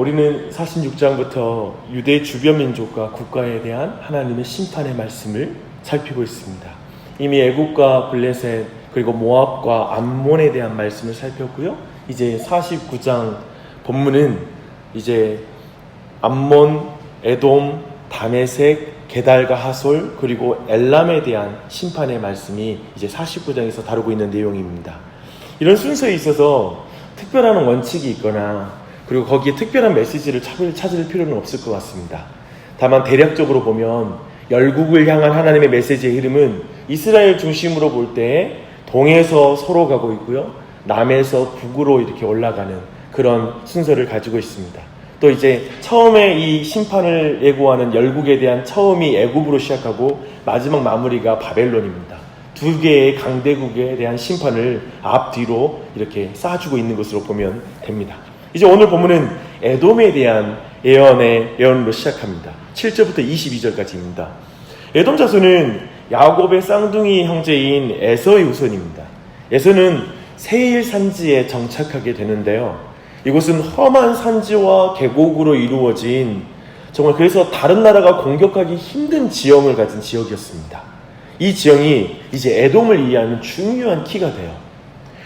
우리는 46장부터 유대 주변 민족과 국가에 대한 하나님의 심판의 말씀을 살피고 있습니다. 이미 애굽과 블레셋 그리고 모압과 암몬에 대한 말씀을 살폈고요. 이제 49장 본문은 이제 암몬, 에돔, 다메섹, 게달과 하솔 그리고 엘람에 대한 심판의 말씀이 이제 49장에서 다루고 있는 내용입니다. 이런 순서에 있어서 특별한 원칙이 있거나 그리고 거기에 특별한 메시지를 찾을 필요는 없을 것 같습니다. 다만 대략적으로 보면 열국을 향한 하나님의 메시지의 흐름은 이스라엘 중심으로 볼 때 동에서 서로 가고 있고요. 남에서 북으로 이렇게 올라가는 그런 순서를 가지고 있습니다. 또 이제 처음에 이 심판을 예고하는 열국에 대한 처음이 애굽으로 시작하고 마지막 마무리가 바벨론입니다. 두 개의 강대국에 대한 심판을 앞뒤로 이렇게 쌓아주고 있는 것으로 보면 됩니다. 이제 오늘 본문은 에돔에 대한 예언으로 시작합니다. 7절부터 22절까지입니다. 에돔 자손은 야곱의 쌍둥이 형제인 에서의 후손입니다. 에서는 세일 산지에 정착하게 되는데요. 이곳은 험한 산지와 계곡으로 이루어진 정말 그래서 다른 나라가 공격하기 힘든 지형을 가진 지역이었습니다. 이 지형이 이제 에돔을 이해하는 중요한 키가 돼요.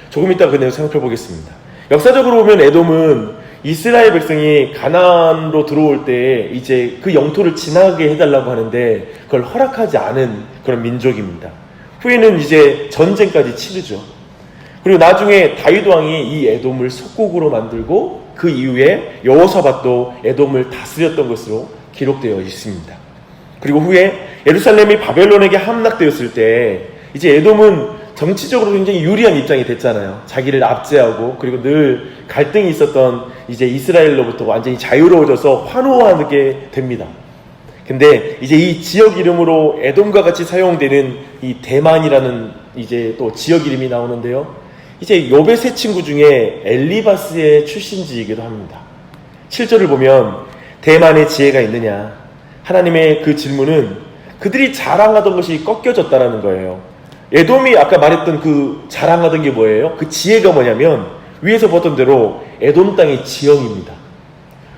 조금 이따 그 내용 살펴보겠습니다. 역사적으로 보면 에돔은 이스라엘 백성이 가나안으로 들어올 때 이제 그 영토를 지나게 해달라고 하는데 그걸 허락하지 않은 그런 민족입니다. 후에는 이제 전쟁까지 치르죠. 그리고 나중에 다윗 왕이 이 에돔을 속국으로 만들고 그 이후에 여호사밧도 에돔을 다스렸던 것으로 기록되어 있습니다. 그리고 후에 예루살렘이 바벨론에게 함락되었을 때 이제 에돔은 정치적으로 굉장히 유리한 입장이 됐잖아요. 자기를 압제하고 그리고 늘 갈등이 있었던 이제 이스라엘로부터 완전히 자유로워져서 환호하게 됩니다. 근데 이제 이 지역 이름으로 에돔과 같이 사용되는 이 대만이라는 이제 또 지역 이름이 나오는데요. 이제 욥의 세 친구 중에 엘리바스의 출신지이기도 합니다. 7절을 보면 대만의 지혜가 있느냐? 하나님의 그 질문은 그들이 자랑하던 것이 꺾여졌다라는 거예요. 에돔이 아까 말했던 그 자랑하던 게 뭐예요? 그 지혜가 뭐냐면 위에서 봤던 대로 에돔 땅의 지형입니다.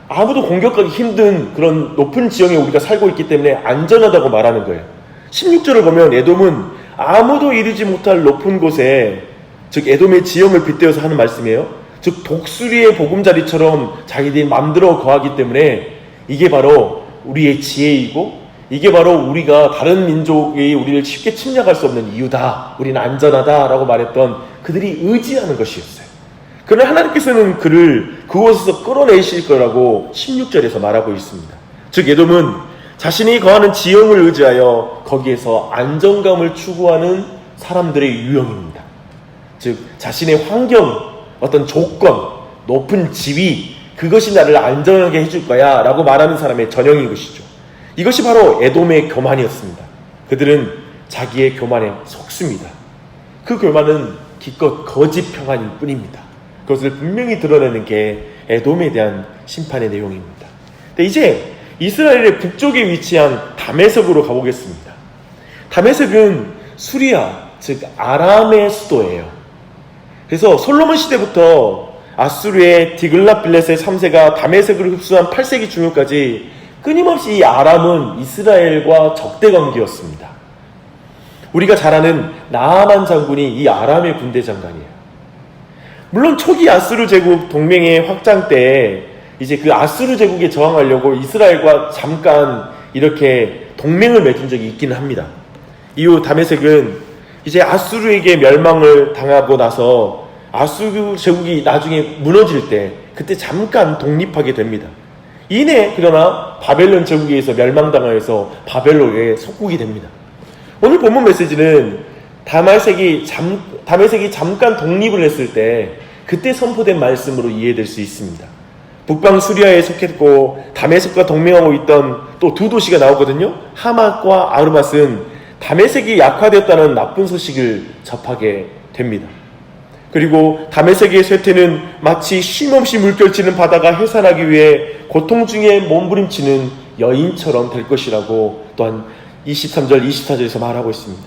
아무도 공격하기 힘든 그런 높은 지형에 우리가 살고 있기 때문에 안전하다고 말하는 거예요. 16절을 보면 에돔은 아무도 이르지 못할 높은 곳에 즉 에돔의 지형을 빗대어서 하는 말씀이에요. 즉 독수리의 보금자리처럼 자기들이 맘대로 거하기 때문에 이게 바로 우리의 지혜이고 이게 바로 우리가 다른 민족이 우리를 쉽게 침략할 수 없는 이유다. 우리는 안전하다라고 말했던 그들이 의지하는 것이었어요. 그러나 하나님께서는 그를 그곳에서 끌어내실 거라고 16절에서 말하고 있습니다. 즉 에돔은 자신이 거하는 지형을 의지하여 거기에서 안정감을 추구하는 사람들의 유형입니다. 즉 자신의 환경, 어떤 조건, 높은 지위 그것이 나를 안전하게 해줄 거야 라고 말하는 사람의 전형인 것이죠. 이것이 바로 에돔의 교만이었습니다. 그들은 자기의 교만에 속습니다. 그 교만은 기껏 거짓 평안일 뿐입니다. 그것을 분명히 드러내는 게 에돔에 대한 심판의 내용입니다. 근데 이제 이스라엘의 북쪽에 위치한 다메섹으로 가보겠습니다. 다메섹은 수리아, 즉 아람의 수도예요. 그래서 솔로몬 시대부터 아수르의 디글랏빌레셋 3세가 다메섹을 흡수한 8세기 중후까지 끊임없이 이 아람은 이스라엘과 적대 관계였습니다. 우리가 잘 아는 나아만 장군이 이 아람의 군대 장관이에요. 물론 초기 아수르 제국 동맹의 확장 때 이제 그 아수르 제국에 저항하려고 이스라엘과 잠깐 이렇게 동맹을 맺은 적이 있기는 합니다. 이후 다메섹은 이제 아수르에게 멸망을 당하고 나서 아수르 제국이 나중에 무너질 때 그때 잠깐 독립하게 됩니다. 이내 그러나 바벨론 제국에 의해서 멸망당하여서 바벨론의 속국이 됩니다. 오늘 본문 메시지는 다메섹이 잠깐 독립을 했을 때 그때 선포된 말씀으로 이해될 수 있습니다. 북방 수리아에 속했고 다메섹과 동맹하고 있던 또 두 도시가 나오거든요. 하맛과 아르밧은 다메섹이 약화되었다는 나쁜 소식을 접하게 됩니다. 그리고 다메섹의 쇠퇴는 마치 쉼없이 물결치는 바다가 해산하기 위해 고통 중에 몸부림치는 여인처럼 될 것이라고 또한 23절, 24절에서 말하고 있습니다.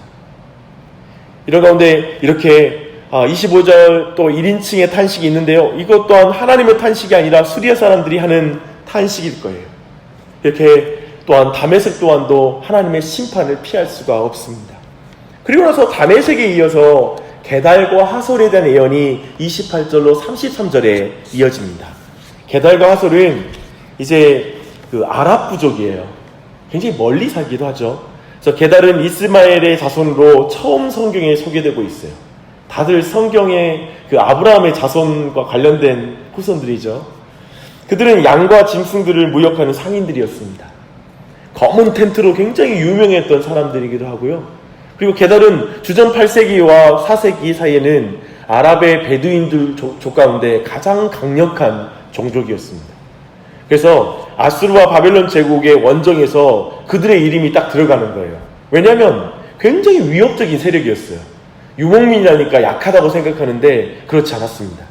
이런 가운데 이렇게 25절 또 1인칭의 탄식이 있는데요. 이것 또한 하나님의 탄식이 아니라 수리아 사람들이 하는 탄식일 거예요. 이렇게 또한 다메섹 또한도 하나님의 심판을 피할 수가 없습니다. 그리고 나서 다메섹에 이어서 게달과 하솔에 대한 예언이 28절로 33절에 이어집니다. 게달과 하솔은 이제 그 아랍 부족이에요. 굉장히 멀리 살기도 하죠. 그래서 게달은 이스마엘의 자손으로 처음 성경에 소개되고 있어요. 다들 성경의 그 아브라함의 자손과 관련된 후손들이죠. 그들은 양과 짐승들을 무역하는 상인들이었습니다. 검은 텐트로 굉장히 유명했던 사람들이기도 하고요. 그리고 게달은 주전 8세기와 4세기 사이에는 아랍의 베두인들 족 가운데 가장 강력한 종족이었습니다. 그래서 아수르와 바벨론 제국의 원정에서 그들의 이름이 딱 들어가는 거예요. 왜냐하면 굉장히 위협적인 세력이었어요. 유목민이라니까 약하다고 생각하는데 그렇지 않았습니다.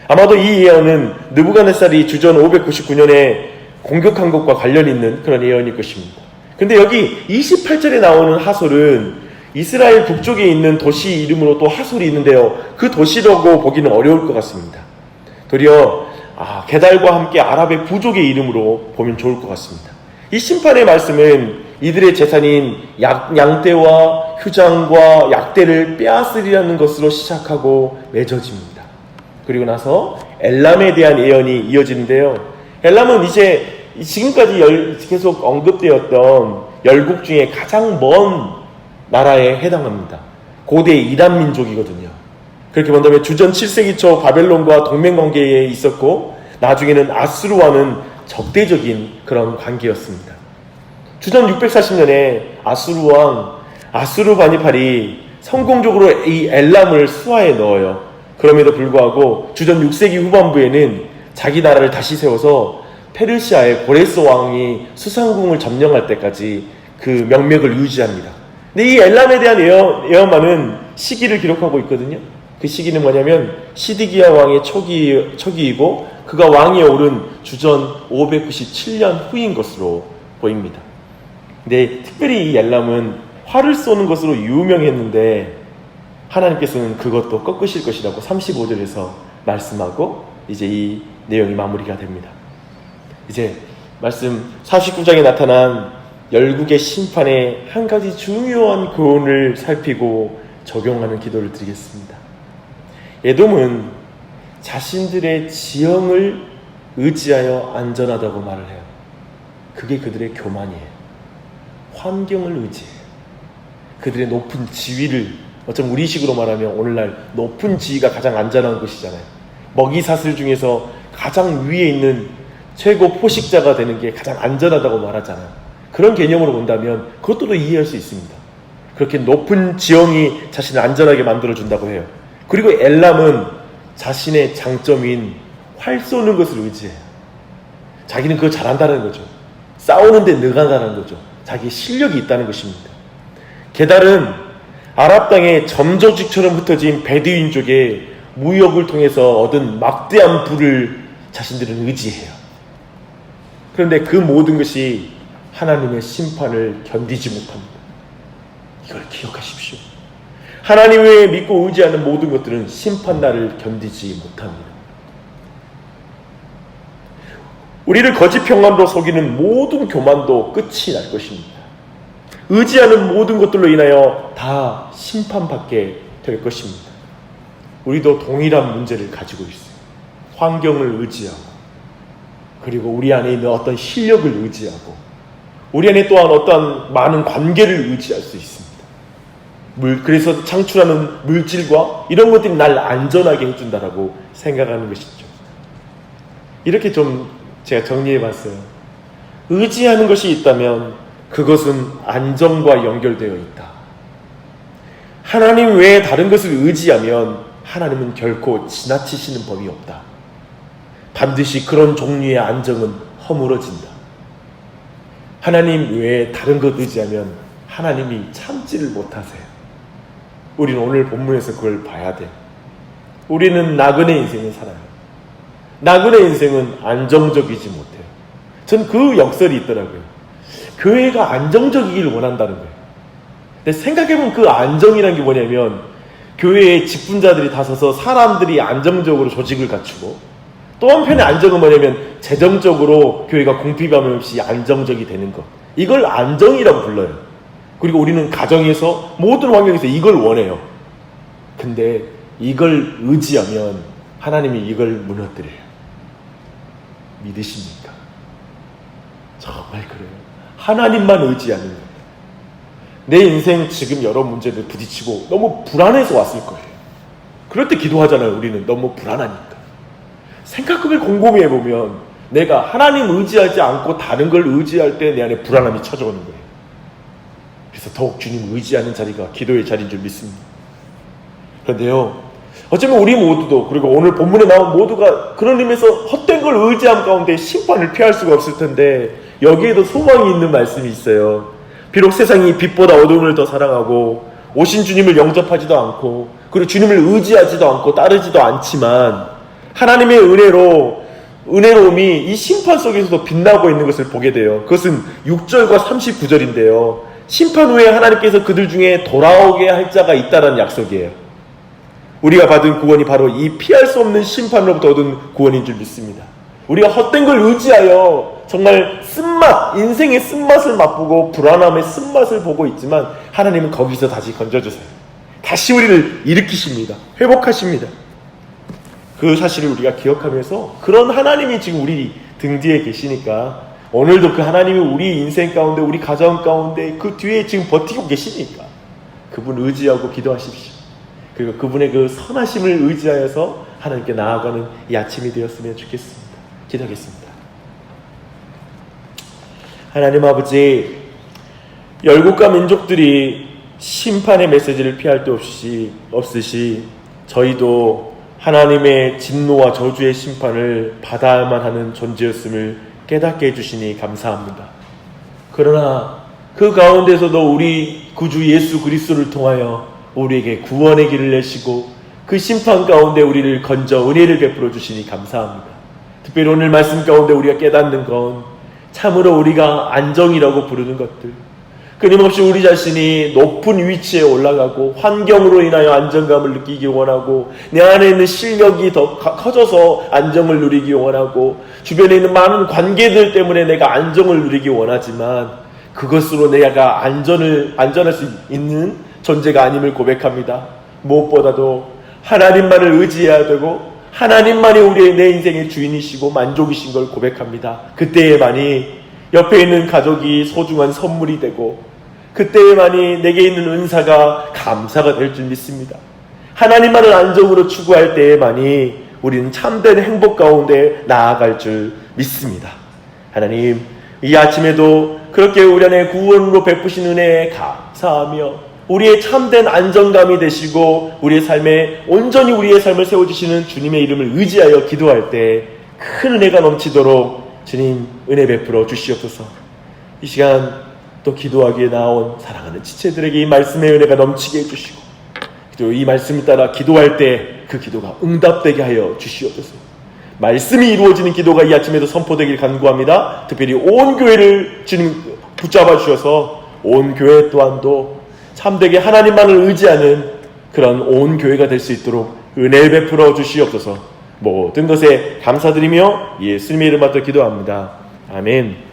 아마도 이 예언은 느부갓네살이 주전 599년에 공격한 것과 관련 있는 그런 예언일 것입니다. 근데 여기 28절에 나오는 하솔은 이스라엘 북쪽에 있는 도시 이름으로 또 하솔이 있는데요. 그 도시라고 보기는 어려울 것 같습니다. 도리어 게달과 함께 아랍의 부족의 이름으로 보면 좋을 것 같습니다. 이 심판의 말씀은 이들의 재산인 양떼와 휴장과 약대를 빼앗으리라는 것으로 시작하고 맺어집니다. 그리고 나서 엘람에 대한 예언이 이어지는데요. 엘람은 이제 지금까지 계속 언급되었던 열국 중에 가장 먼 나라에 해당합니다. 고대 이란 민족이거든요. 그렇게 본다면 주전 7세기 초 바벨론과 동맹관계에 있었고 나중에는 아수르와는 적대적인 그런 관계였습니다. 주전 640년에 아수르 왕 아수르바니팔이 성공적으로 이 엘람을 수하에 넣어요. 그럼에도 불구하고 주전 6세기 후반부에는 자기 나라를 다시 세워서 페르시아의 고레스 왕이 수상궁을 점령할 때까지 그 명맥을 유지합니다. 근데 이 엘람에 대한 예언만은 시기를 기록하고 있거든요. 그 시기는 뭐냐면 시드기야 왕의 초기이고 그가 왕위에 오른 주전 597년 후인 것으로 보입니다. 근데 특별히 이 엘람은 활을 쏘는 것으로 유명했는데 하나님께서는 그것도 꺾으실 것이라고 35절에서 말씀하고 이제 이 내용이 마무리가 됩니다. 이제 말씀 49장에 나타난 열국의 심판의 한 가지 중요한 교훈을 살피고 적용하는 기도를 드리겠습니다. 에돔은 자신들의 지형을 의지하여 안전하다고 말을 해요. 그게 그들의 교만이에요. 환경을 의지해요. 그들의 높은 지위를, 어쩜 우리식으로 말하면 오늘날 높은 지위가 가장 안전한 것이잖아요. 먹이사슬 중에서 가장 위에 있는 최고 포식자가 되는 게 가장 안전하다고 말하잖아요. 그런 개념으로 본다면 그것도 이해할 수 있습니다. 그렇게 높은 지형이 자신을 안전하게 만들어준다고 해요. 그리고 엘람은 자신의 장점인 활 쏘는 것을 의지해요. 자기는 그거 잘한다는 거죠. 싸우는데 능하다는 거죠. 자기의 실력이 있다는 것입니다. 게달은 아랍 땅에 점조직처럼 흩어진 베두인족의 무역을 통해서 얻은 막대한 부를 자신들은 의지해요. 그런데 그 모든 것이 하나님의 심판을 견디지 못합니다. 이걸 기억하십시오. 하나님 외에 믿고 의지하는 모든 것들은 심판날을 견디지 못합니다. 우리를 거짓 평안으로 속이는 모든 교만도 끝이 날 것입니다. 의지하는 모든 것들로 인하여 다 심판받게 될 것입니다. 우리도 동일한 문제를 가지고 있어요. 환경을 의지하고, 그리고 우리 안에 있는 어떤 실력을 의지하고, 우리 안에 또한 어떤 많은 관계를 의지할 수 있습니다. 그래서 창출하는 물질과 이런 것들이 날 안전하게 해준다라고 생각하는 것이죠. 이렇게 좀 제가 정리해봤어요. 의지하는 것이 있다면 그것은 안정과 연결되어 있다. 하나님 외에 다른 것을 의지하면 하나님은 결코 지나치시는 법이 없다. 반드시 그런 종류의 안정은 허물어진다. 하나님 외에 다른 것 의지하면 하나님이 참지를 못하세요. 우리는 오늘 본문에서 그걸 봐야 돼요. 우리는 나그네 인생을 살아요. 나그네 인생은 안정적이지 못해요. 전 그 역설이 있더라고요. 교회가 안정적이길 원한다는 거예요. 근데 생각해보면 그 안정이라는 게 뭐냐면 교회에 직분자들이 다 서서 사람들이 안정적으로 조직을 갖추고, 또 한편의 안정은 뭐냐면 재정적으로 교회가 궁핍함 없이 안정적이 되는 것, 이걸 안정이라고 불러요. 그리고 우리는 가정에서 모든 환경에서 이걸 원해요. 근데 이걸 의지하면 하나님이 이걸 무너뜨려요. 믿으십니까? 정말 그래요. 하나님만 의지하는 거예요. 내 인생 지금 여러 문제들 부딪히고 너무 불안해서 왔을 거예요. 그럴 때 기도하잖아요. 우리는 너무 불안하니까. 생각을 곰곰이 해보면 내가 하나님 의지하지 않고 다른 걸 의지할 때 내 안에 불안함이 찾아오는 거예요. 그래서 더욱 주님 의지하는 자리가 기도의 자리인 줄 믿습니다. 그런데요, 어쩌면 우리 모두도, 그리고 오늘 본문에 나온 모두가 그런 의미에서 헛된 걸 의지함 가운데 심판을 피할 수가 없을 텐데, 여기에도 소망이 있는 말씀이 있어요. 비록 세상이 빛보다 어둠을 더 사랑하고 오신 주님을 영접하지도 않고 그리고 주님을 의지하지도 않고 따르지도 않지만, 하나님의 은혜로움이 이 심판 속에서도 빛나고 있는 것을 보게 돼요. 그것은 6절과 39절인데요. 심판 후에 하나님께서 그들 중에 돌아오게 할 자가 있다는 약속이에요. 우리가 받은 구원이 바로 이 피할 수 없는 심판으로부터 얻은 구원인 줄 믿습니다. 우리가 헛된 걸 의지하여 정말 쓴맛, 인생의 쓴맛을 맛보고 불안함의 쓴맛을 보고 있지만, 하나님은 거기서 다시 건져주세요. 다시 우리를 일으키십니다. 회복하십니다. 그 사실을 우리가 기억하면서, 그런 하나님이 지금 우리 등 뒤에 계시니까, 오늘도 그 하나님이 우리 인생 가운데, 우리 가정 가운데 그 뒤에 지금 버티고 계시니까 그분 의지하고 기도하십시오. 그리고 그분의 그 선하심을 의지하여서 하나님께 나아가는 이 아침이 되었으면 좋겠습니다. 기도하겠습니다. 하나님 아버지, 열국과 민족들이 심판의 메시지를 피할 데 없으시 저희도 하나님의 진노와 저주의 심판을 받아야만 하는 존재였음을 깨닫게 해주시니 감사합니다. 그러나 그 가운데서도 우리 구주 예수 그리스도를 통하여 우리에게 구원의 길을 내시고 그 심판 가운데 우리를 건져 은혜를 베풀어 주시니 감사합니다. 특별히 오늘 말씀 가운데 우리가 깨닫는 건 참으로 우리가 안정이라고 부르는 것들, 끊임없이 우리 자신이 높은 위치에 올라가고 환경으로 인하여 안정감을 느끼기 원하고, 내 안에 있는 실력이 더 커져서 안정을 누리기 원하고, 주변에 있는 많은 관계들 때문에 내가 안정을 누리기 원하지만, 그것으로 내가 안전할 수 있는 존재가 아님을 고백합니다. 무엇보다도 하나님만을 의지해야 되고 하나님만이 우리의 내 인생의 주인이시고 만족이신 걸 고백합니다. 그때에만이 옆에 있는 가족이 소중한 선물이 되고, 그때에만이 내게 있는 은사가 감사가 될 줄 믿습니다. 하나님만을 안정으로 추구할 때에만이 우리는 참된 행복 가운데 나아갈 줄 믿습니다. 하나님, 이 아침에도 그렇게 우리 안에 구원으로 베푸신 은혜에 감사하며 우리의 참된 안정감이 되시고 우리의 삶에 온전히 우리의 삶을 세워주시는 주님의 이름을 의지하여 기도할 때 큰 은혜가 넘치도록 주님 은혜 베풀어 주시옵소서. 이 시간 또 기도하기에 나온 사랑하는 지체들에게 이 말씀의 은혜가 넘치게 해주시고, 또 이 말씀을 따라 기도할 때 그 기도가 응답되게 하여 주시옵소서. 말씀이 이루어지는 기도가 이 아침에도 선포되길 간구합니다. 특별히 온 교회를 주님 붙잡아 주셔서 온 교회 또한도 참되게 하나님만을 의지하는 그런 온 교회가 될 수 있도록 은혜를 베풀어 주시옵소서. 모든 것에 감사드리며 예수님의 이름 받들어 기도합니다. 아멘.